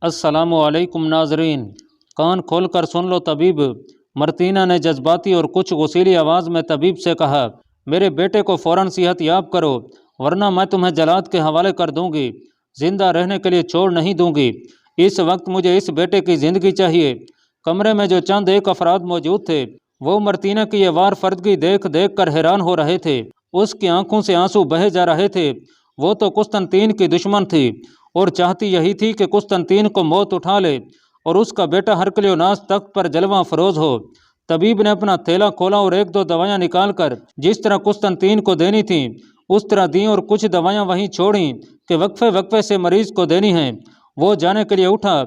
अस्सलामु अलैकुम नाजरीन, कान खोल कर सुन लो तबीब। मर्तीना ने जज्बाती और कुछ गुस्सीली आवाज़ में तबीब से कहा, मेरे बेटे को फ़ौरन सेहत याब करो, वरना मैं तुम्हें जलाद के हवाले कर दूंगी, ज़िंदा रहने के लिए छोड़ नहीं दूंगी। इस वक्त मुझे इस बेटे की ज़िंदगी चाहिए। कमरे में जो चंद एक अफराद मौजूद थे वो मर्तीना की ये वार फर्दगी देख देख कर हैरान हो रहे थे। उसकी आंखों से आंसू बहे जा रहे थे। वो तो कुस्तनतीन की दुश्मन थी और चाहती यही थी कि कुस्तनतीन को मौत उठा ले और उसका बेटा हरकलियोनास तख्त पर जलवा फरोज हो। तबीब ने अपना थैला खोला और एक दो दवायां निकाल कर जिस तरह कुस्तनतीन को देनी थी उस तरह दी और कुछ दवायां वहीं छोड़ी कि वक्फे वक्फे से मरीज को देनी हैं। वो जाने के लिए उठा।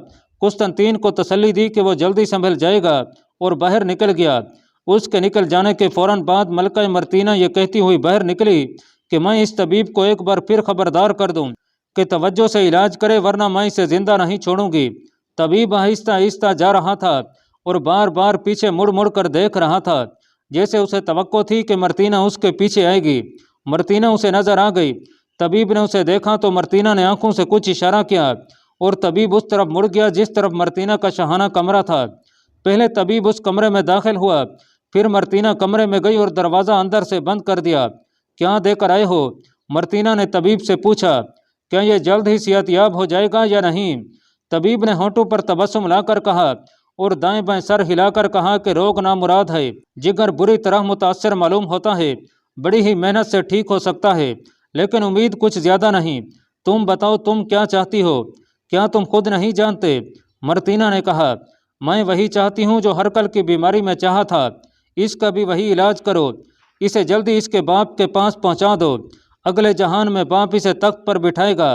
कुस्तनतीन को तसल्ली दी कि वो जल्दी संभल जाएगा और बाहर निकल गया। उसके निकल जाने के फौरन बाद मलका मर्तीना ये कहती हुई बाहर निकली कि मैं इस तबीब को एक बार फिर खबरदार कर दूं कि तवज्जो से इलाज करे, वरना मैं इसे जिंदा नहीं छोड़ूंगी। तबीब आहिस्ता आहिस्ता जा रहा था और बार बार पीछे मुड़ मुड़ कर देख रहा था, जैसे उसे तवक्को थी कि मर्तीना उसके पीछे आएगी। मर्तीना उसे नजर आ गई। तबीब ने उसे देखा तो मर्तीना ने आंखों से कुछ इशारा किया और तबीब उस तरफ मुड़ गया जिस तरफ मर्तीना का शहाना कमरा था। पहले तबीब उस कमरे में दाखिल हुआ, फिर मर्तीना कमरे में गई और दरवाज़ा अंदर से बंद कर दिया। क्या देकर आए हो? मर्तीना ने तबीब से पूछा। क्या ये जल्द ही सेहतयाब हो जाएगा या नहीं? तबीब ने होंठों पर तबस्सुम लाकर कहा और दाएं बाएं सर हिलाकर कहा कि रोग नामुराद है, जिगर बुरी तरह मुतासर मालूम होता है, बड़ी ही मेहनत से ठीक हो सकता है, लेकिन उम्मीद कुछ ज़्यादा नहीं। तुम बताओ, तुम क्या चाहती हो? क्या तुम खुद नहीं जानते? मर्तीना ने कहा, मैं वही चाहती हूँ जो हरकल की बीमारी में चाहा था। इसका भी वही इलाज करो। इसे जल्दी इसके बाप के पास पहुँचा दो। अगले जहान में बाप इसे तख्त पर बिठाएगा।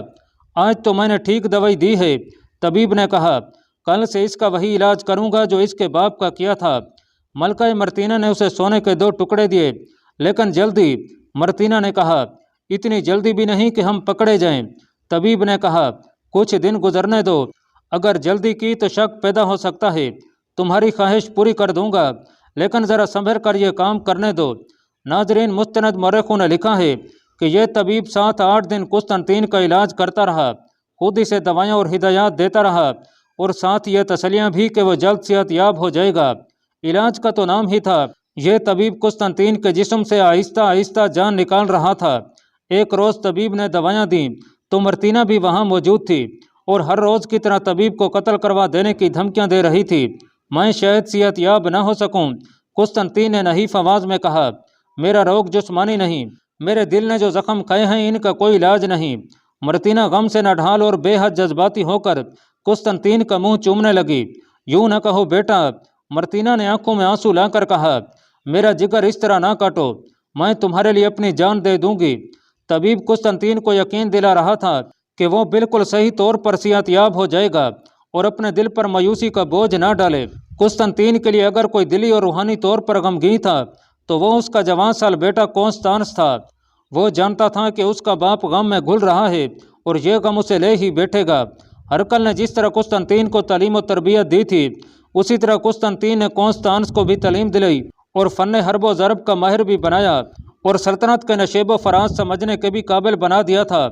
आज तो मैंने ठीक दवाई दी है। तबीब ने कहा, कल से इसका वही इलाज करूंगा जो इसके बाप का किया था। मलका मर्तीना ने उसे सोने के 2 टुकड़े दिए, लेकिन जल्दी। मर्तीना ने कहा, इतनी जल्दी भी नहीं कि हम पकड़े जाएं। तबीब ने कहा, कुछ दिन गुजरने दो, अगर जल्दी की तो शक पैदा हो सकता है। तुम्हारी ख्वाहिश पूरी कर दूंगा, लेकिन ज़रा संभल कर यह काम करने दो। नाजरीन, मुस्तनद मौरखों ने लिखा है कि यह तबीब 7-8 दिन कुस्तनतीन का इलाज करता रहा, खुद इसे दवाएं और हिदायत देता रहा और साथ ये तसलियां भी कि वो जल्द सेहतयाब हो जाएगा। इलाज का तो नाम ही था। यह तबीब कुस्तनतीन के जिस्म से आहिस्ता आहिस्ता जान निकाल रहा था। एक रोज़ तबीब ने दवायां दी तो मर्तीना भी वहाँ मौजूद थी और हर रोज़ की तरह तबीब को कत्ल करवा देने की धमकियाँ दे रही थी। मैं शायद सेहतयाब न हो सकूँ, कुस्तनतीन ने नहीफ आवाज़ में कहा। मेरा रोग जिस्मानी नहीं, मेरे दिल ने जो जख्म खाए हैं इनका कोई इलाज नहीं। मर्तीना गम से नढाल और बेहद जज्बाती होकर कुस्तनतीन का मुंह चूमने लगी। यूं न कहो बेटा, मर्तीना ने आंखों में आंसू लाकर कहा, मेरा जिगर इस तरह ना काटो, मैं तुम्हारे लिए अपनी जान दे दूंगी। तबीब कुस्तनतीन को यकीन दिला रहा था कि वो बिल्कुल सही तौर पर सेहतयाब हो जाएगा और अपने दिल पर मायूसी का बोझ ना डाले। कुस्तनतीन के लिए अगर कोई दिली और रूहानी तौर पर गमगीन था तो वो उसका जवान साल बेटा कॉन्स्टांस था। वो जानता था कि उसका बाप गम में घुल रहा है और ये गम उसे ले ही बैठेगा। हरकल ने जिस तरह कुस्तनतीन को तालीम और तरबियत दी थी, उसी तरह कुस्तनतीन ने कॉन्स्टांस को भी तालीम दिलाई और फ़न हर्बो ज़रब का माहिर भी बनाया और सल्तनत के नशेब व फराज समझने के भी काबिल बना दिया था।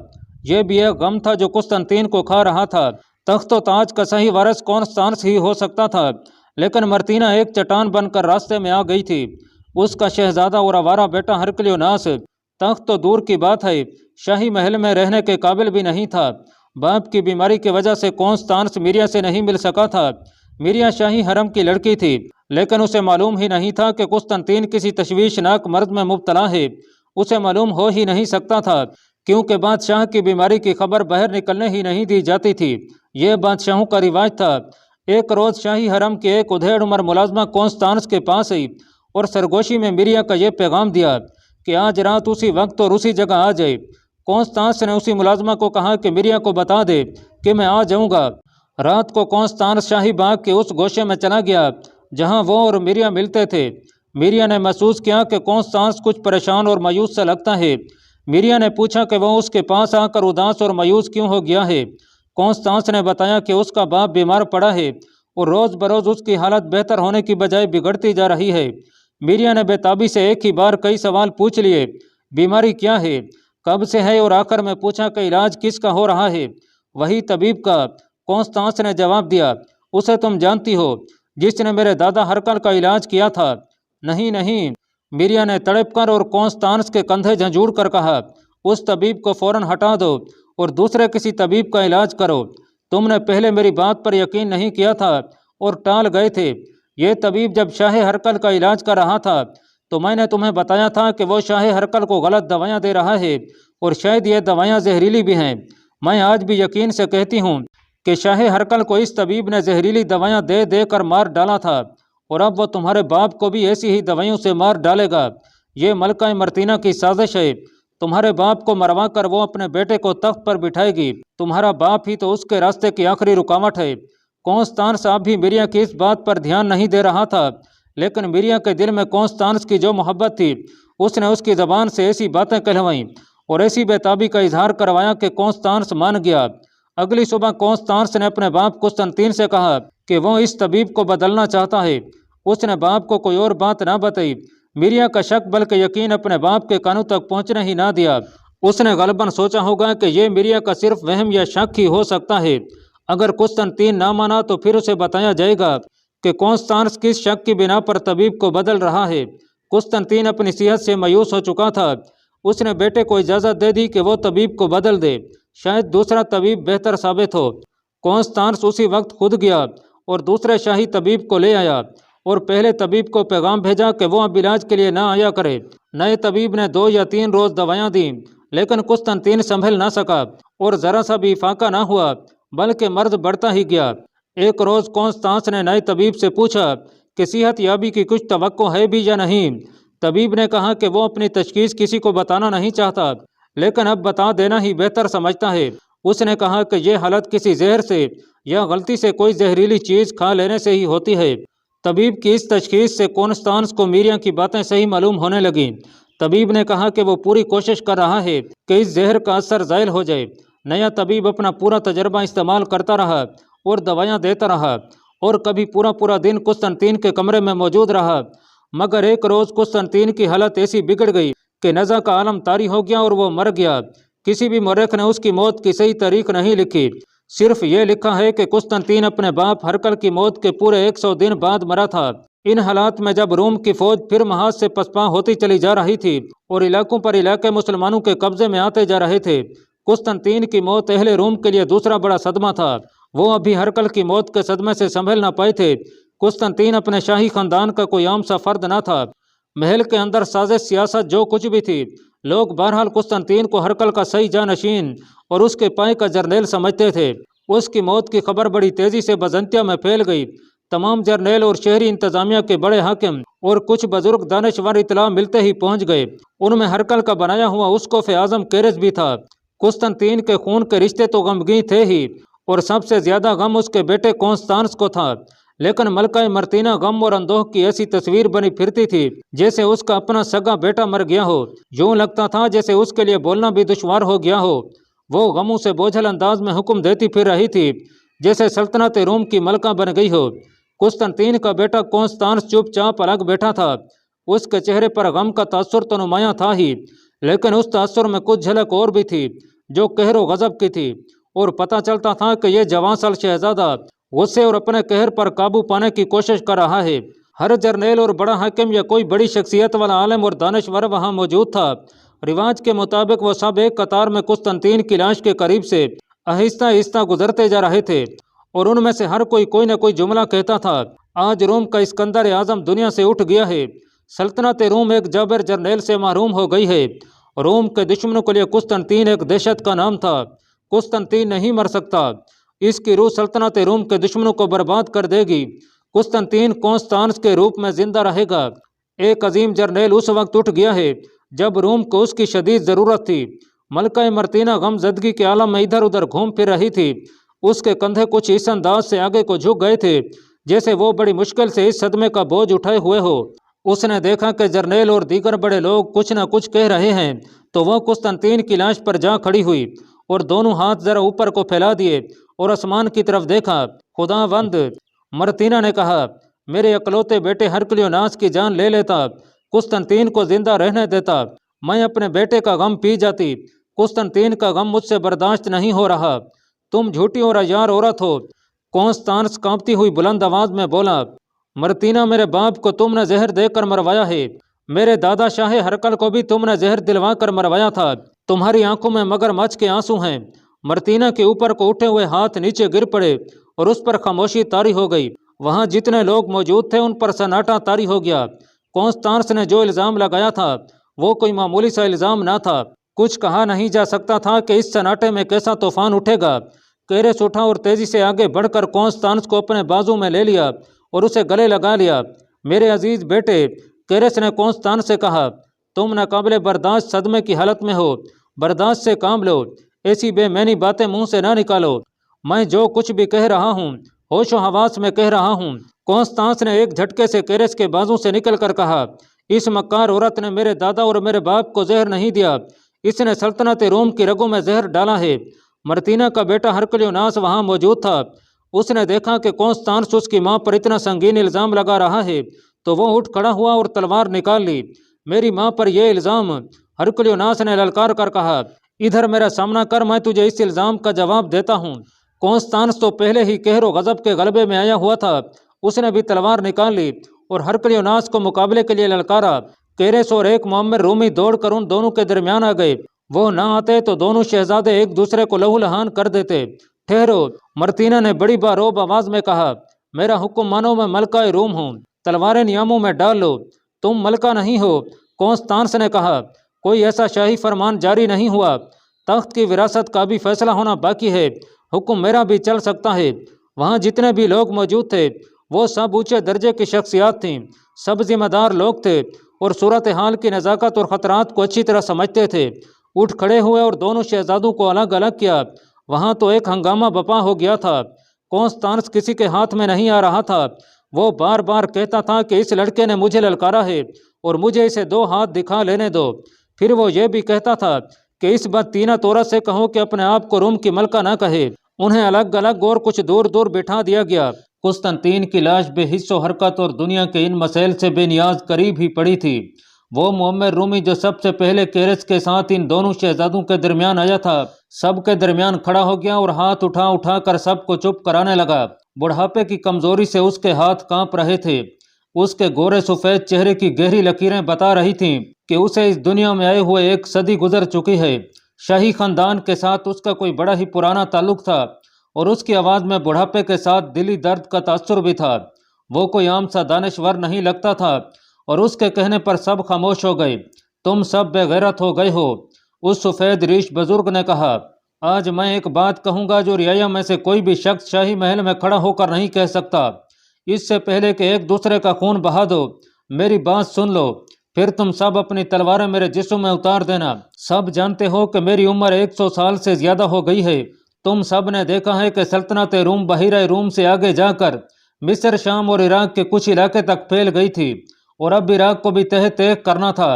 यह भी एक गम था जो कुस्तनतीन को खा रहा था। तख्त व ताज का सही वारिस कॉन्स्टांस ही हो सकता था, लेकिन मर्तीना एक चट्टान बनकर रास्ते में आ गई थी। उसका शहजादा और आवारा बेटा हरकलियोनास तख्त तो दूर की बात है, शाही महल में रहने के काबिल भी नहीं था। बाप की बीमारी की वजह से कॉन्स्टांस मिरिया से नहीं मिल सका था। मिरिया शाही हरम की लड़की थी, लेकिन उसे मालूम ही नहीं था कि कुस्तनतीन किसी तशवीशनाक मर्द में मुब्तला है। उसे मालूम हो ही नहीं सकता था, क्योंकि बादशाह की बीमारी की खबर बाहर निकलने ही नहीं दी जाती थी। यह बादशाहों का रिवाज था। एक रोज़ शाही हरम के एक उधेड़ उम्र मुलाजमा कॉन्स्टांस के पास आई और सरगोशी में मिरिया का यह पैगाम दिया कि आज रात उसी वक्त और उसी जगह आ जाए। कॉन्स्टांस ने उसी मुलाजमा को कहा कि मिरिया को बता दे कि मैं आ जाऊंगा। रात को कॉन्स्टांस शाही बाग के उस गोशे में चला गया जहां वो और मिरिया मिलते थे। मिरिया ने महसूस किया कि कॉन्स्टांस कुछ परेशान और मायूस सा लगता है। मिरिया ने पूछा कि वो उसके पास आकर उदास और मायूस क्यों हो गया है। कॉन्स्टांस ने बताया कि उसका बाप बीमार पड़ा है और रोज़ बरोज़ उसकी हालत बेहतर होने की बजाय बिगड़ती जा रही है। मिरिया ने बेताबी से एक ही बार कई सवाल पूछ लिए। बीमारी क्या है, कब से है, और आखिर में पूछा कि इलाज किसका हो रहा है। वही तबीब का। कॉन्स्टांस ने जवाब दिया, उसे तुम जानती हो, जिसने मेरे दादा हरकल का इलाज किया था। नहीं नहीं, मिरिया ने तड़प कर और कॉन्स्टांस के कंधे झंझोड़ कर कहा, उस तबीब को फौरन हटा दो और दूसरे किसी तबीब का इलाज करो। तुमने पहले मेरी बात पर यकीन नहीं किया था और टाल गए थे। ये तबीब जब शाह हरकल का इलाज कर रहा था तो मैंने तुम्हें बताया था कि वो शाह हरकल को गलत दवाइयाँ दे रहा है और शायद ये दवाइयाँ जहरीली भी हैं। मैं आज भी यकीन से कहती हूँ कि शाह हरकल को इस तबीब ने जहरीली दवाइयाँ दे दे कर मार डाला था और अब वो तुम्हारे बाप को भी ऐसी ही दवाइयों से मार डालेगा। ये मलका मर्तीना की साजिश है। तुम्हारे बाप को मरवा कर वो अपने बेटे को तख्त पर बिठाएगी। तुम्हारा बाप ही तो उसके रास्ते की आखिरी रुकावट है। कॉन्स्टांस साहब भी मिरिया की इस बात पर ध्यान नहीं दे रहा था, लेकिन मिरिया के दिल में कॉन्स्टांस की जो मोहब्बत थी, उसने उसकी ज़बान से ऐसी बातें कहलवाईं और ऐसी बेताबी का इजहार करवाया कि कॉन्स्टांस मान गया। अगली सुबह कॉन्स्टांस ने अपने बाप कुस्तनतीन से कहा कि वो इस तबीब को बदलना चाहता है। उसने बाप को कोई और बात ना बताई। मिरिया का शक बल्कि यकीन अपने बाप के कानों तक पहुंचने ही ना दिया। उसने गलबन सोचा होगा कि ये मिरिया का सिर्फ वहम या शक ही हो सकता है। अगर कुस्तनतीन ना माना तो फिर उसे बताया जाएगा कि कॉन्स्टांस किस शक की बिना पर तबीब को बदल रहा है। कुस्तनतीन अपनी सेहत से मायूस हो चुका था। उसने बेटे को इजाज़त दे दी कि वो तबीब को बदल दे, शायद दूसरा तबीब बेहतर साबित हो। कॉन्स्टांस उसी वक्त खुद गया और दूसरे शाही तबीब को ले आया और पहले तबीब को पैगाम भेजा कि वो अब इलाज के लिए ना आया करे। नए तबीब ने 2 या 3 रोज़ दवाइयाँ दी, लेकिन कुस्तनतीन संभल ना सका और ज़रा सा भी फाका ना हुआ, बल्कि मर्ज बढ़ता ही गया। एक रोज़ कॉन्स्टांस ने नए तबीब से पूछा कि सेहत याबी की कुछ तवक्को है भी या नहीं। तबीब ने कहा कि वो अपनी तशखीस किसी को बताना नहीं चाहता, लेकिन अब बता देना ही बेहतर समझता है। उसने कहा कि यह हालत किसी जहर से या गलती से कोई जहरीली चीज़ खा लेने से ही होती है। तबीब की इस तशखीस से कॉन्स्टांस को मिरिया की बातें सही मालूम होने लगीं। तबीब ने कहा कि वो पूरी कोशिश कर रहा है कि इस जहर का असर ज़ायल हो जाए। नया तबीब अपना पूरा तजर्बा इस्तेमाल करता रहा और दवाइयाँ देता रहा और कभी पूरा पूरा दिन कुस्तनतीन के कमरे में मौजूद रहा। मगर एक रोज़ कुस्तनतीन की हालत ऐसी बिगड़ गई कि नज़ा का आलम तारी हो गया और वो मर गया। किसी भी मौरख ने उसकी मौत की सही तारीख नहीं लिखी, सिर्फ ये लिखा है कि कुस्तनतीन अपने बाप हरकल की मौत के पूरे 100 दिन बाद मरा था। इन हालात में जब रोम की फौज फिर महाज से पसपा होती चली जा रही थी और इलाकों पर इलाके मुसलमानों के कब्जे में आते जा रहे थे, कुस्तनतीन की मौत अहले रोम के लिए दूसरा बड़ा सदमा था। वो अभी हरकल की मौत के सदमे से संभल ना पाए थे। कुस्तनतीन अपने शाही खानदान का कोई आम सा फर्द ना था। महल के अंदर साजिश सियासत जो कुछ भी थी, लोग बहरहाल कुस्तनतीन को हरकल का सही जानशीन और उसके पाए का जर्नेल समझते थे। उसकी मौत की खबर बड़ी तेज़ी से बजंतिया में फैल गई। तमाम जर्नेल और शहरी इंतजामिया के बड़े हाकिम और कुछ बुजुर्ग दानिशवर इतला मिलते ही पहुंच गए। उनमें हरकल का बनाया हुआ उसकोफ़ आज़म केरेज भी था। कुस्तनतीन के खून के रिश्ते तो गमगीन थे ही, और सबसे ज़्यादा गम उसके बेटे कॉन्स्टांस को था। लेकिन मलका मर्तीना गम और अंदोह की ऐसी तस्वीर बनी फिरती थी जैसे उसका अपना सगा बेटा मर गया हो। यूँ लगता था जैसे उसके लिए बोलना भी दुश्वार हो गया हो। वो गमों से बोझल अंदाज में हुक्म देती फिर रही थी जैसे सल्तनत रोम की मलका बन गई हो। कुस्तनतीन का बेटा कॉन्स्टांस चुपचाप अलग बैठा था। उसके चेहरे पर गम का तासुर तो नुमायाँ था ही, लेकिन उस तासुर में कुछ झलक और भी थी जो कहरो गजब की थी। और पता चलता था कि यह जवान साल शहजादा गुस्से और अपने कहर पर काबू पाने की कोशिश कर रहा है। हर जर्नेल और बड़ा हाकिम या कोई बड़ी शख्सियत वाला आलम और दानिशवर वहाँ मौजूद था। रिवाज के मुताबिक वो सब एक कतार में कुस्तनतीन की लाश के करीब से आहिस्ता आहिस्ता गुजरते जा रहे थे और उनमें से हर कोई न कोई जुमला कहता था, आज रोम का इस्कंदर आजम दुनिया से उठ गया है। सल्तनत रोम एक जाबिर जर्नेल से महरूम हो गई है। रोम के दुश्मनों के लिए कुस्तनतीन एक दहशत का नाम था। कुस्तनतीन नहीं मर सकता, इसकी रूह सल्तनत रोम के दुश्मनों को बर्बाद कर देगी। कुस्तनतीन कॉन्स्टांस के रूप में जिंदा रहेगा। एक अजीम जर्नेल उस वक्त उठ गया है जब रोम को उसकी शदीद ज़रूरत थी। मलका मर्तीना गमजदगी के आलम में इधर उधर घूम फिर रही थी। उसके कंधे कुछ इस अंदाज से आगे को झुक गए थे जैसे वो बड़ी मुश्किल से इस सदमे का बोझ उठाए हुए हो। उसने देखा कि जर्नेल और दीगर बड़े लोग कुछ न कुछ कह रहे हैं, तो वह कुस्तनतीन की लाश पर जा खड़ी हुई और दोनों हाथ जरा ऊपर को फैला दिए और आसमान की तरफ देखा। खुदावंद, मर्तीना ने कहा, मेरे अकलौते बेटे हरकुलियोनास की जान ले लेता, कुस्तनतीन को जिंदा रहने देता, मैं अपने बेटे का गम पी जाती। कुस्तनतीन का गम मुझसे बर्दाश्त नहीं हो रहा। तुम झूठी और अय्यार औरत हो। कॉन्स्टांस कांपती हुई बुलंद आवाज में बोला, मर्तीना, मेरे बाप को तुमने जहर देकर मरवाया है। मेरे दादा शाह हरकल को भी तुमने जहर दिलवा कर मरवाया था। तुम्हारी आंखों में मगरमच्छ के आंसू हैं। मर्तीना के ऊपर को उठे हुए हाथ नीचे गिर पड़े और उस पर खामोशी तारी हो गई। वहां जितने लोग मौजूद थे उन पर सन्नाटा तारी हो गया। कॉन्स्टांस ने जो इल्ज़ाम लगाया था वो कोई मामूली सा इल्ज़ाम ना था। कुछ कहा नहीं जा सकता था कि इस सन्नाटे में कैसा तूफान उठेगा। केरेस उठा और तेजी से आगे बढ़कर कॉन्स्टांस को अपने बाजू में ले लिया और उसे गले लगा लिया। मेरे अजीज बेटे, केरेस ने कॉन्स्टांस से कहा, तुम नाकाबिले बर्दाश्त सदमे की हालत में हो। बर्दाश्त से काम लो, ऐसी बेमैनी बातें मुंह से ना निकालो। मैं जो कुछ भी कह रहा हूँ होशो हवास में कह रहा हूँ। कॉन्स्टांस ने एक झटके से केरेस के बाजू से निकल कर कहा, इस मक्कार औरत ने मेरे दादा और मेरे बाप को जहर नहीं दिया, इसने सल्तनत रोम की रगों में जहर डाला है। मर्तीना का बेटा हरकुलियोनास वहाँ मौजूद था। उसने देखा कि कॉन्स्टांस उसकी माँ पर इतना संगीन इल्ज़ाम लगा रहा है तो वो उठ खड़ा हुआ और तलवार निकाल ली। मेरी माँ पर यह इल्ज़ाम, हरकुलियोनास ने ललकार कर कहा, इधर मेरा सामना कर, मैं तुझे इस इल्ज़ाम का जवाब देता हूँ। कॉन्स्टांस तो पहले ही कहर व गज़ब के गलबे में आया हुआ था। उसने भी तलवार निकाल ली और हरकुलियोनास को मुकाबले के लिए ललकारा। केरेस और एक मुअम्मर रूमी दौड़कर उन दोनों के दरमियान आ गए। वो ना आते तो दोनों शहजादे एक दूसरे को लहूलुहान कर देते। ठहरो, मर्तीना ने बड़ी बारोब आवाज में कहा, मेरा हुक्म मानो, मैं मलका रूम हूँ। तलवारें नियामों में डाल लो। तुम मलका नहीं हो, कॉन्स्टांस ने कहा। कोई ऐसा शाही फरमान जारी नहीं हुआ। तख्त की विरासत का भी फैसला होना बाकी है। हुक्म मेरा भी चल सकता है। वहाँ जितने भी लोग मौजूद थे वो सब ऊंचे दर्जे की शख्सियात थीं। सब जिम्मेदार लोग थे और सूरत हाल की नज़ाकत और ख़तरात को अच्छी तरह समझते थे। उठ खड़े हुए और दोनों शहजादों को अलग अलग किया। वहाँ तो एक हंगामा बपा हो गया था। कॉन्स्टांस किसी के हाथ में नहीं आ रहा था। वो बार बार कहता था कि इस लड़के ने मुझे ललकारा है और मुझे इसे 2 हाथ दिखा लेने दो। फिर वो ये भी कहता था कि इस बात तीना तोरा से कहो कि अपने आप को रोम की मलका ना कहे। उन्हें अलग अलग और कुछ दूर दूर बिठा दिया गया। कुस्तनतीन की लाश बेहिस्सो हरकत और दुनिया के इन मसैल से बेनियाज करीब ही पड़ी थी। वो मुअम्मर रूमी जो सबसे पहले केरेस के साथ इन दोनों शहजादों के दरमियान आया था, सब के दरमियान खड़ा हो गया और हाथ उठा उठा कर सबको चुप कराने लगा। बुढ़ापे की कमजोरी से उसके हाथ कांप रहे थे। उसके गोरे सफेद चेहरे की गहरी लकीरें बता रही थीं कि उसे इस दुनिया में आए हुए 1 सदी गुजर चुकी है। शाही खानदान के साथ उसका कोई बड़ा ही पुराना ताल्लुक था और उसकी आवाज़ में बुढ़ापे के साथ दिली दर्द का तासुर भी था। वो कोई आम सा दानिश्वर नहीं लगता था और उसके कहने पर सब खामोश हो गए। तुम सब बेगैरत हो गए हो, उस सफ़ेद रीश बुजुर्ग ने कहा। आज मैं एक बात कहूँगा जो रियाया में से कोई भी शख्स शाही महल में खड़ा होकर नहीं कह सकता। इससे पहले कि एक दूसरे का खून बहा दो, मेरी बात सुन लो, फिर तुम सब अपनी तलवारें मेरे जिस्म में उतार देना। सब जानते हो कि मेरी उम्र 100 साल से ज़्यादा हो गई है। तुम सब ने देखा है कि सल्तनत रूम बहिरा रूम से आगे जाकर मिस्र, शाम और इराक के कुछ इलाके तक फैल गई थी और अब इराक को भी तह तह करना था।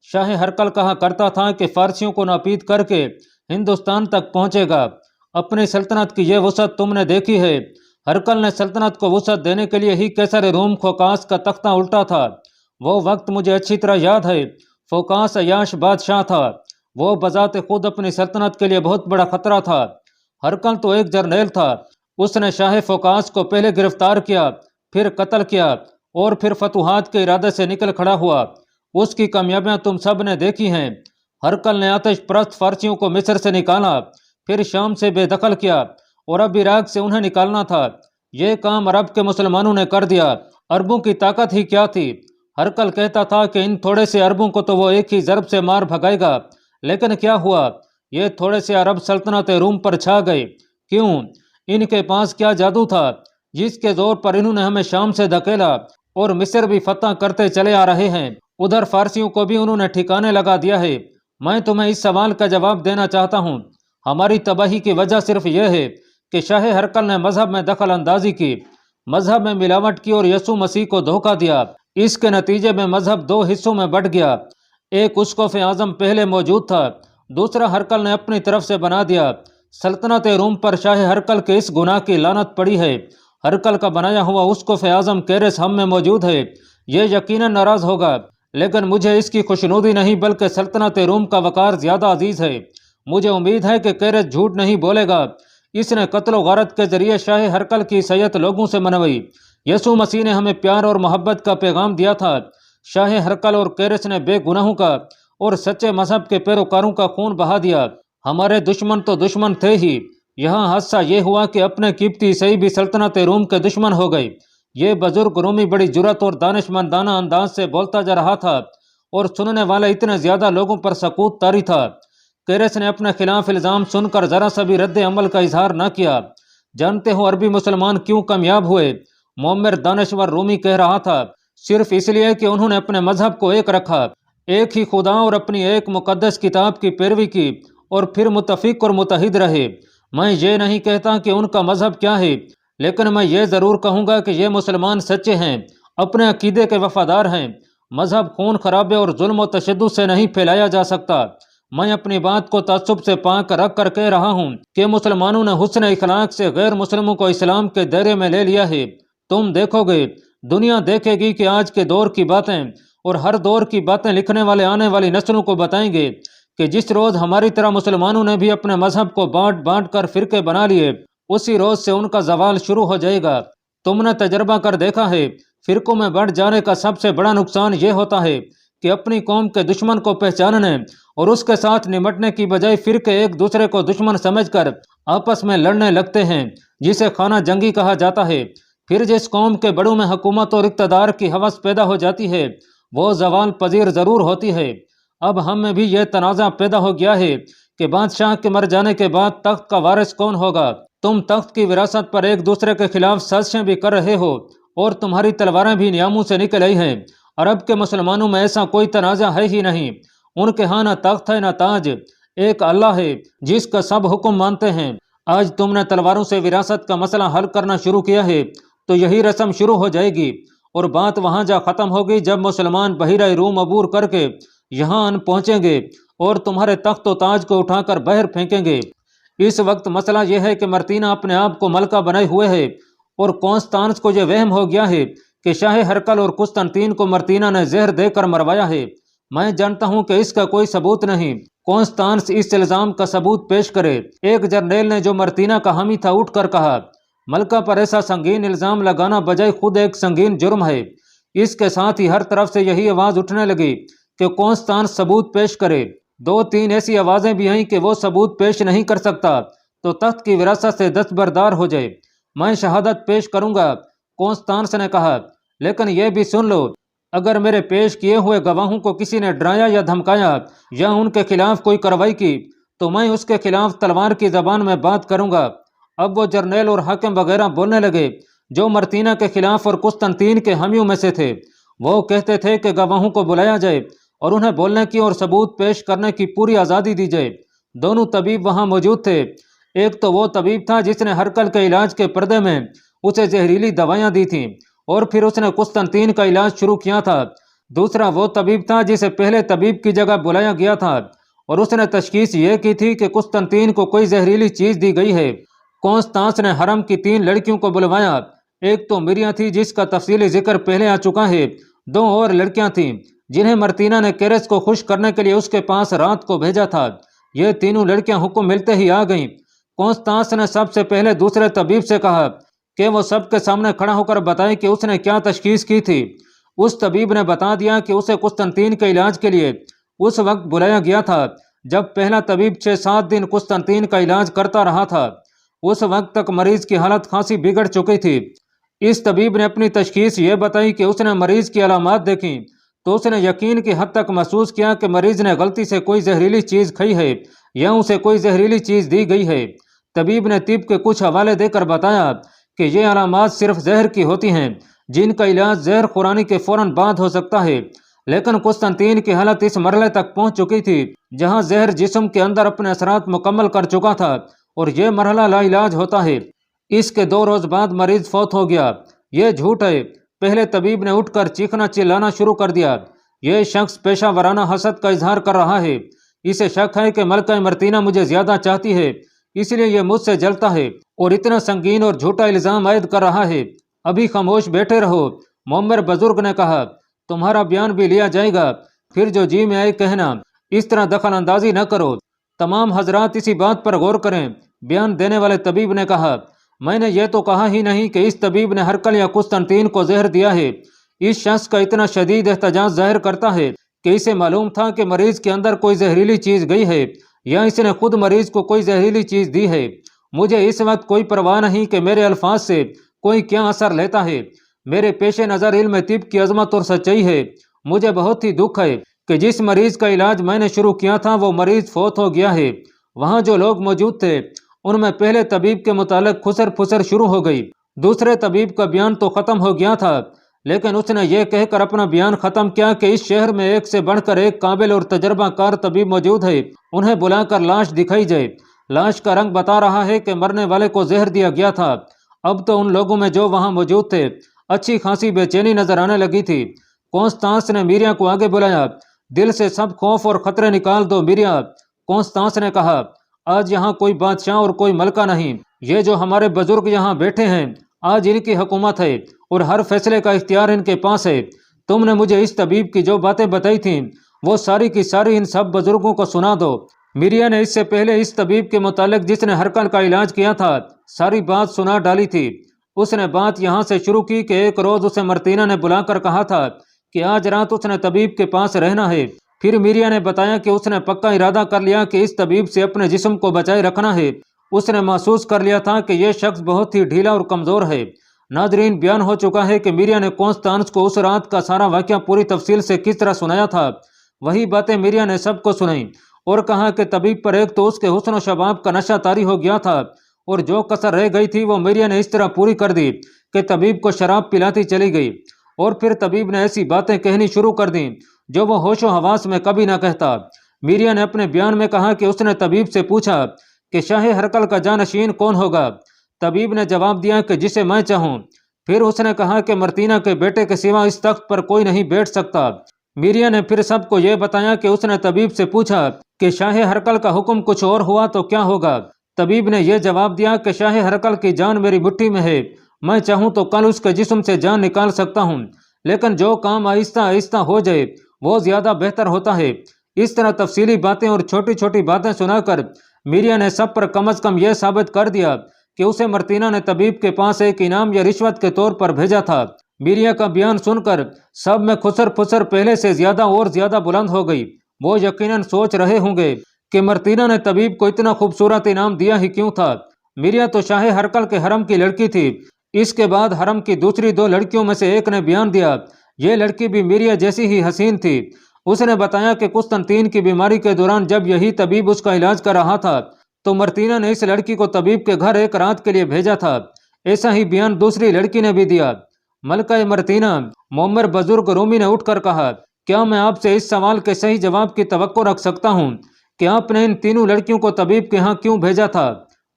शाह हरकल कहा करता था कि फारसियों को नापीद करके हिंदुस्तान तक पहुंचेगा। अपनी सल्तनत की यह वसअत तुमने देखी है। हरकल ने सल्तनत को वसअत देने के लिए ही कैसर रूम फोकास का तख्ता उल्टा था। वो वक्त मुझे अच्छी तरह याद है। फोकास अयाश बादशाह था। वो बजाते खुद अपनी सल्तनत के लिए बहुत बड़ा खतरा था। हरकल तो एक जर्नैल था। उसने शाह फोकास को पहले गिरफ्तार किया, फिर कत्ल किया और फिर फतुहात के इरादे से निकल खड़ा हुआ। उसकी कामयाबियां तुम सब ने देखी हैं। हरकल ने आतिश परस्त फारसियों को मिस्र से निकाला, फिर शाम से बेदखल किया और अब इराक से उन्हें निकालना था। यह काम अरब के मुसलमानों ने कर दिया। अरबों की ताकत ही क्या थी। हरकल कहता था कि इन थोड़े से अरबों को तो वो एक ही ज़रब से मार भगाएगा, लेकिन क्या हुआ, ये थोड़े से अरब सल्तनत रूम पर छा गए। क्यों? इनके पास क्या जादू था जिसके जोर पर इन्होंने हमें शाम से धकेला और मिस्र भी फतह करते चले आ रहे हैं। उधर फारसियों को भी उन्होंने ठिकाने लगा दिया है। मैं तुम्हें इस सवाल का जवाब देना चाहता हूँ। हमारी तबाही की वजह सिर्फ यह है कि शाह हरकल ने मजहब में दखल अंदाजी की, मजहब में मिलावट की और यसु मसीह को धोखा दिया। इसके नतीजे में मजहब 2 हिस्सों में बट गया। एक उस्कोफ आजम पहले मौजूद था, दूसरा हरकल ने अपनी तरफ से बना दिया। सल्तनत रूम पर शाह हरकल के इस गुनाह की लानत पड़ी है। हरकल का बनाया हुआ उस्कोफ आजम केरेस हम में मौजूद है। ये यकीनन नाराज होगा, लेकिन मुझे इसकी खुशनुदी नहीं बल्कि सल्तनत रूम का वकार ज़्यादा अजीज़ है। मुझे उम्मीद है कि केरेस झूठ नहीं बोलेगा। इसने कत्ल व गारत के जरिए शाह हरकल की सैयत लोगों से मनवाई। यसु मसीह ने हमें प्यार और मोहब्बत का पैगाम दिया था। शाह हरकल और कैरस ने बेगुनाहों का और सच्चे मजहब के पैरोकारों का खून बहा दिया। हमारे दुश्मन तो दुश्मन थे ही, यहाँ हादसा ये हुआ कि अपने कीमती ईसाई भी सल्तनत रोम के दुश्मन हो गए। ये बुजुर्ग रोमी बड़ी जुरत और दानिशमंदाना अंदाज से बोलता जा रहा था और सुनने वाले इतने ज्यादा लोगों पर सकूत तारी था। कैरस ने अपने खिलाफ इल्ज़ाम सुनकर जरा सा भी रद्द अमल का इजहार न किया। जानते हो अरबी मुसलमान क्यों कामयाब हुए? मोहम्मद दानश्वर रूमी कह रहा था, सिर्फ इसलिए कि उन्होंने अपने मजहब को एक रखा, एक ही खुदा और अपनी एक मुकद्दस किताब की पैरवी की और फिर मुतफिक और मुतहिद रहे। मैं ये नहीं कहता कि उनका मजहब क्या है, लेकिन मैं ये ज़रूर कहूँगा कि ये मुसलमान सच्चे हैं, अपने अकीदे के वफादार हैं। मजहब खून खराबे और जुल्म व तशद्दुद से नहीं फैलाया जा सकता। मैं अपनी बात को तअस्सुब से पाक रख कर कह रहा हूँ कि मुसलमानों ने हुस्न इखलाक से गैर मुस्लिमों को इस्लाम के दायरे में ले लिया है। तुम देखोगे, दुनिया देखेगी कि आज के दौर की बातें और हर दौर की बातें लिखने वाले आने वाली नस्लों को बताएंगे कि जिस रोज़ हमारी तरह मुसलमानों ने भी अपने मजहब को बांट बांट कर फिरके बना लिए, उसी रोज़ से उनका जवाल शुरू हो जाएगा। तुमने तजर्बा कर देखा है, फिरकों में बढ़ जाने का सबसे बड़ा नुकसान ये होता है कि अपनी कौम के दुश्मन को पहचानने और उसके साथ निमटने की बजाय फिरके एक दूसरे को दुश्मन समझकर आपस में लड़ने लगते हैं, जिसे खाना जंगी कहा जाता है। फिर जिस कौम के बड़ों में हुकूमत और इक़्तिदार की हवस पैदा हो जाती है, वो जवाल पजीर ज़रूर होती है। अब हम में भी यह तनाज़ा पैदा हो गया है कि बादशाह के मर जाने के बाद तख्त का वारिस कौन होगा। तुम तख्त की विरासत पर एक दूसरे के खिलाफ साजिशें भी कर रहे हो और तुम्हारी तलवारें भी नियामों से निकल आई हैं। अरब के मुसलमानों में ऐसा कोई तनाज़ा है ही नहीं। उनके यहाँ न तख्त है न ताज, एक अल्लाह है जिसका सब हुक्म मानते हैं। आज तुमने तलवारों से विरासत का मसला हल करना शुरू किया है, तो यही रस्म शुरू हो जाएगी और बात वहाँ जा ख़त्म होगी जब मुसलमान बहिरा रूम अबूर करके यहाँ आन पहुँचेंगे और तुम्हारे तख्त व ताज को उठाकर बाहर फेंकेंगे। इस वक्त मसला यह है कि मर्तीना अपने आप को मलका बनाए हुए है और कॉन्स्टांस को यह वहम हो गया है कि शाह हरकल और कुस्तनतीन को मर्तीना ने जहर देकर मरवाया है। मैं जानता हूं कि इसका कोई सबूत नहीं। कॉन्स्टांस इस इल्ज़ाम का सबूत पेश करे। एक जर्नेल ने जो मर्तीना का हामी था उठकर कहा, मलका पर ऐसा संगीन इल्ज़ाम लगाना बजाय खुद एक संगीन जुर्म है। इसके साथ ही हर तरफ से यही आवाज़ उठने लगी कि कॉन्स्टांस सबूत पेश करे। दो तीन ऐसी आवाज़ें भी आईं कि वो सबूत पेश नहीं कर सकता तो तख्त की विरासत से दस्तबरदार हो जाए। मैं शहादत पेश करूंगा, कॉन्स्टांस ने कहा, लेकिन यह भी सुन लो, अगर मेरे पेश किए हुए गवाहों को किसी ने डराया या धमकाया या उनके खिलाफ कोई कार्रवाई की तो मैं उसके खिलाफ तलवार की जबान में बात करूंगा। अब वो जर्नेल और हाकिम वगैरह बोलने लगे जो मर्तीना के खिलाफ और कुस्तनतीन के हामियों में से थे। वो कहते थे कि गवाहों को बुलाया जाए और उन्हें बोलने की और सबूत पेश करने की पूरी आज़ादी दी जाए। दोनों तबीब वहाँ मौजूद थे। एक तो वो तबीब था जिसने हरकल के इलाज के पर्दे में उसे जहरीली दवाइयाँ दी थीं और फिर उसने कुस्तनतीन का इलाज शुरू किया था। दूसरा वो तबीब था जिसे पहले तबीब की जगह बुलाया गया था और उसने तशखीस ये की थी कि कुस्तनतीन को कोई जहरीली चीज़ दी गई है। कॉन्स्टांस ने हरम की 3 लड़कियों को बुलवाया। एक तो मिरिया थी जिसका तफसीली जिक्र पहले आ चुका है। 2 और लड़कियां थीं जिन्हें मर्तीना ने कैरस को खुश करने के लिए उसके पास रात को भेजा था। ये तीनों लड़कियां हुक्म मिलते ही आ गईं। कॉन्स्टांस ने सबसे पहले दूसरे तबीब से कहा कि वो सबके सामने खड़ा होकर बताए कि उसने क्या तशखीस की थी। उस तबीब ने बता दिया कि उसे कुस्तनतीन के इलाज के लिए उस वक्त बुलाया गया था जब पहला तबीब 6-7 दिन कुस्तनतीन का इलाज करता रहा था। उस वक्त तक मरीज की हालत खासी बिगड़ चुकी थी। इस तबीब ने अपनी तशखीस ये बताई कि उसने मरीज की अलामात देखी तो उसने यकीन की हद तक महसूस किया कि मरीज ने गलती से कोई जहरीली चीज़ खाई है या उसे कोई जहरीली चीज़ दी गई है। तबीब ने तिब के कुछ हवाले देकर बताया कि ये अलामात सिर्फ जहर की होती हैं जिनका इलाज जहर खुरानी के फ़ौरन बाद हो सकता है। लेकिन कुस्तनतीन की हालत इस मरहले तक पहुंच चुकी थी जहां जहर जिस्म के अंदर अपने असरात मुकम्मल कर चुका था और यह मरहला लाइलाज होता है। इसके 2 रोज़ बाद मरीज फौत हो गया। यह झूठ है। पहले तबीब ने उठकर चीखना चिल्लाना शुरू कर दिया। यह शख्स पेशा वराना हसद का इजहार कर रहा है। इसे शक है कि मलका मर्तीना मुझे ज़्यादा चाहती है, इसलिए यह मुझसे जलता है और इतना संगीन और झूठा इल्ज़ाम आयद कर रहा है। अभी खामोश बैठे रहो। मोहम्मद बुजुर्ग ने कहा, तुम्हारा बयान भी लिया जाएगा, फिर जो जी में आए कहना। इस तरह दखल अंदाजी न करो। तमाम हजरात इसी बात पर गौर करें बयान देने वाले तबीब ने कहा, मैंने ये तो कहा ही नहीं कि इस तबीब ने हरकल या कुस्तनतीन को जहर दिया है। इस शख्स का इतना शदीद एहतजाज जाहिर करता है कि इसे मालूम था कि मरीज के अंदर कोई जहरीली चीज़ गई है या इसने खुद मरीज को कोई जहरीली चीज़ दी है। मुझे इस वक्त कोई परवाह नहीं कि मेरे अल्फाज से कोई क्या असर लेता है। मेरे पेशे नज़र इल्म तिब की अजमत और सच्चाई है। मुझे बहुत ही दुख है कि जिस मरीज का इलाज मैंने शुरू किया था वो मरीज फौत हो गया है। वहाँ जो लोग मौजूद थे उनमें पहले तबीब के मुतालिक खुसर फुसर शुरू हो गई। दूसरे तबीब का बयान तो ख़त्म हो गया था, लेकिन उसने ये कहकर अपना बयान ख़त्म किया कि इस शहर में एक से बढ़कर एक काबिल और तजर्बाकार तबीब मौजूद है, उन्हें बुलाकर लाश दिखाई जाए। लाश का रंग बता रहा है कि मरने वाले को जहर दिया गया था। अब तो उन लोगों में जो वहाँ मौजूद थे अच्छी खासी बेचैनी नजर आने लगी थी। कॉन्स्टांस ने मीरिया को आगे बुलाया। दिल से सब खौफ और खतरे निकाल दो मीरिया, कॉन्स्टांस ने कहा। आज यहाँ कोई बादशाह और कोई मलका नहीं, ये जो हमारे बुजुर्ग यहाँ बैठे हैं आज इनकी हुकूमत है और हर फैसले का इख्तियार इनके पास है। तुमने मुझे इस तबीब की जो बातें बताई थीं वो सारी की सारी इन सब बुजुर्गों को सुना दो। मीरिया ने इससे पहले इस तबीब के मुतालिक जिसने हरकल का इलाज किया था सारी बात सुना डाली थी। उसने बात यहाँ से शुरू की कि एक रोज़ उसे मर्तीना ने बुलाकर कहा था कि आज रात उसने तबीब के पास रहना है। फिर मीरिया ने बताया कि उसने पक्का इरादा कर लिया कि इस तबीब से अपने जिस्म को बचाए रखना है। उसने महसूस कर लिया था कि यह शख्स बहुत ही ढीला और कमज़ोर है। नाजरीन, बयान हो चुका है कि मीरिया ने कॉन्स्टांस को उस रात का सारा वाक़या पूरी तफसील से किस तरह सुनाया था। वही बातें मीरिया ने सबको सुनाई और कहा कि तबीब पर एक तो उसके हुस्न व शबाब का नशा तारी हो गया था और जो कसर रह गई थी वो मीरिया ने इस तरह पूरी कर दी कि तबीब को शराब पिलाती चली गई। और फिर तबीब ने ऐसी बातें कहनी शुरू कर दी जो वो होशो हवास में कभी ना कहता। मीरिया ने अपने बयान में कहा कि उसने तबीब से पूछा कि शाह हरकल का जानशीन कौन होगा। तबीब ने जवाब दिया कि जिसे मैं चाहूँ। फिर उसने कहा कि मर्तीना के बेटे के सिवा इस तख्त पर कोई नहीं बैठ सकता। मीरिया ने फिर सबको ये बताया कि उसने तबीब से पूछा कि शाह हरकल का हुक्म कुछ और हुआ तो क्या होगा। तबीब ने यह जवाब दिया कि शाह हरकल की जान मेरी मुट्ठी में है, मैं चाहूँ तो कल उसके जिस्म से जान निकाल सकता हूँ, लेकिन जो काम आहिस्ता आहिस्ता हो जाए वो ज़्यादा बेहतर होता है। इस तरह तफसीली बातें और छोटी छोटी बातें सुनाकर मीरिया ने सब पर कम अज़ कम यह साबित कर दिया कि उसे मर्तीना ने तबीब के पास एक इनाम या रिश्वत के तौर पर भेजा था। मीरिया का बयान सुनकर सब में खुसर फुसर पहले से ज़्यादा और ज़्यादा बुलंद हो गई। वो यकीनन सोच रहे होंगे कि मर्तीना ने तबीब को इतना खूबसूरत इनाम दिया ही क्यों था। मीरिया तो शाह हरकल के हरम की लड़की थी। इसके बाद हरम की दूसरी दो लड़कियों में से एक ने बयान दिया। ये लड़की भी मीरिया जैसी ही हसीन थी। उसने बताया कि कुस्तनतीन की बीमारी के दौरान जब यही तबीब उसका इलाज कर रहा था तो मर्तीना ने इस लड़की को तबीब के घर एक रात के लिए भेजा था। ऐसा ही बयान दूसरी लड़की ने भी दिया। मलका मर्तीना मोमर बुजुर्ग रूमी ने उठकर कहा, क्या मैं आपसे इस सवाल के सही जवाब की तवक्को रख सकता हूँ कि आपने इन तीनों लड़कियों को तबीब के यहाँ क्यों भेजा था।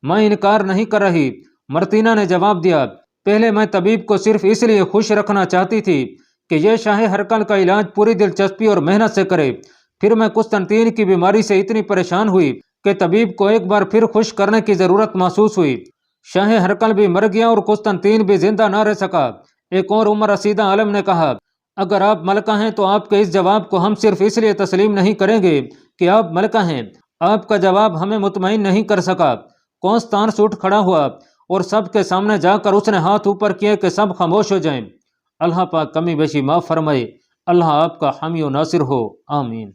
मैं इनकार नहीं कर रही, मर्तीना ने जवाब दिया। पहले मैं तबीब को सिर्फ इसलिए खुश रखना चाहती थी कि यह शाह हरकल का इलाज पूरी दिलचस्पी और मेहनत से करे। फिर मैं कुस्तनतीन की बीमारी से इतनी परेशान हुई कि तबीब को एक बार फिर खुश करने की ज़रूरत महसूस हुई। शाह हरकल भी मर गया और कुस्तनतीन भी जिंदा ना रह सका। एक और उमर रसीदा आलम ने कहा, अगर आप मलका हैं तो आपके इस जवाब को हम सिर्फ इसलिए तस्लीम नहीं करेंगे कि आप मलका हैं। आपका जवाब हमें मुतमईन नहीं कर सका। कॉन्स्टांस उठ खड़ा हुआ और सबके सामने जाकर उसने हाथ ऊपर किए कि सब खामोश हो जाएं। अल्लाह पाक कमी बेशी माफ़ फरमाए। अल्लाह आपका हामी व नासिर हो, आमीन।